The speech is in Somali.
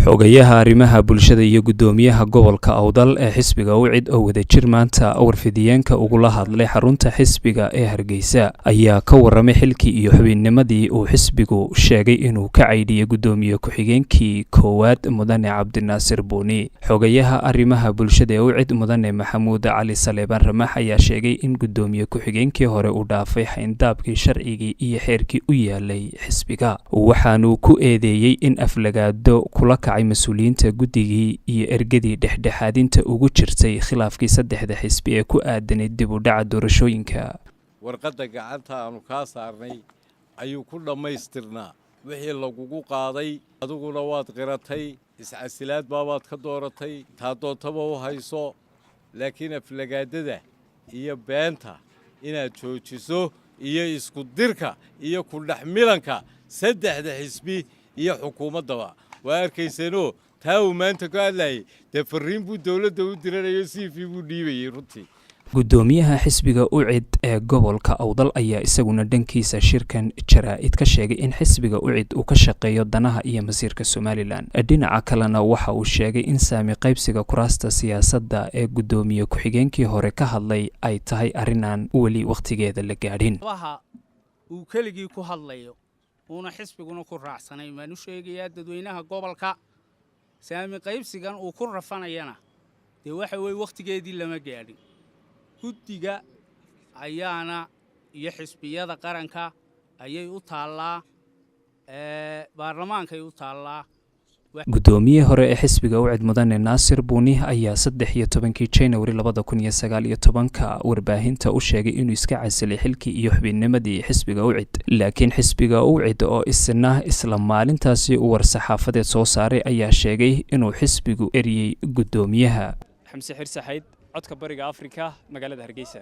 xogayaha arrimaha bulshada iyo gudoomiyaha gobolka Awdal ee xisbiga UCID oo wadajir maanta warfidiyeenka ugula hadlay xarunta xisbiga ee Hargeysa ayaa ka waramay xilkii iyo xubinnimadii uu xisbigu sheegay inuu ka caydiyay gudoomiye ku-xigeenkii koowaad Mudane Cabdinaasir Buuni. xogayaha arrimaha bulshada ee UCID Mudane Maxamuud Cali Saleebaan Ramax ayaa sheegay in gudoomiye ku-xigeenkii hore uu dhaafay xayndaabkii sharcigii iyo xeerkii u yaalay xisbiga, waxaanu ku eedeeyay in aflagaado kula kacay mas'uuliyiinta guddigii iyo ergadii dhexdhexaadinta ugu jirtay khilaafkii saddexda xisbi ee ku aadanay dib u dhaca doorashooyinka. warqadda gacanta aanu ka saarnay ayuu ku dhamaystirnaa wixii lagugu qaaday, adiguna waad qiratay, iscasilaad baabaad ka dooratay, taa doontaba u hayso, laakiin aflagaadada iyo beenta inaad joojiso iyo isku dirka iyo ku dhexmilanka saddexda xisbi iyo xukuumaddaba waa arkaysanoo taa uu maanta ku hadlayay dee fariin buu dowladda u diranayo CV buu dhiibayay runtii. gudoomiyaha xisbiga UCID ee gobolka Awdal ayaa isaguna dhankiisa shirkan jaraa'id ka sheegay in xisbiga UCID uu ka shaqeeyo danaha iyo masiirka Somaliland. dhinaca kalena waxa uu sheegay in saami qaybsiga kuraasta siyaasadda ee gudoomiye ku-xigeenkii hore ka hadlay ay tahay arrinaan weli waqtigeeda la gaadhin. waxa uu keligii ku hadlayo una xisbiguna ku raacsanay maan u sheegayaa dadweynaha gobolka saami qaybsigan uu ku rafanayana dee waxa weeye waqtigeedii lama gaadhin. guddiga ayaana iyo xisbiyada qaranka ayay u taallaa, baarlamaankay u taallaa. gudoomiye hore ee xisbiga UCID Mudane Naasir Buuni ayaa 13 January 2019 warbaahinta u sheegay inuu iska casilay xilkii iyo xubinnimadii xisbiga UCID, laakiin xisbiga UCID oo isla maalintaasi uu war-saxaafadeed soo saaray ayaa sheegay inuu xisbigu eriyay gudoomiyaha. xamse xir saxayd codka bariga Afrika magaalada Hargeysa.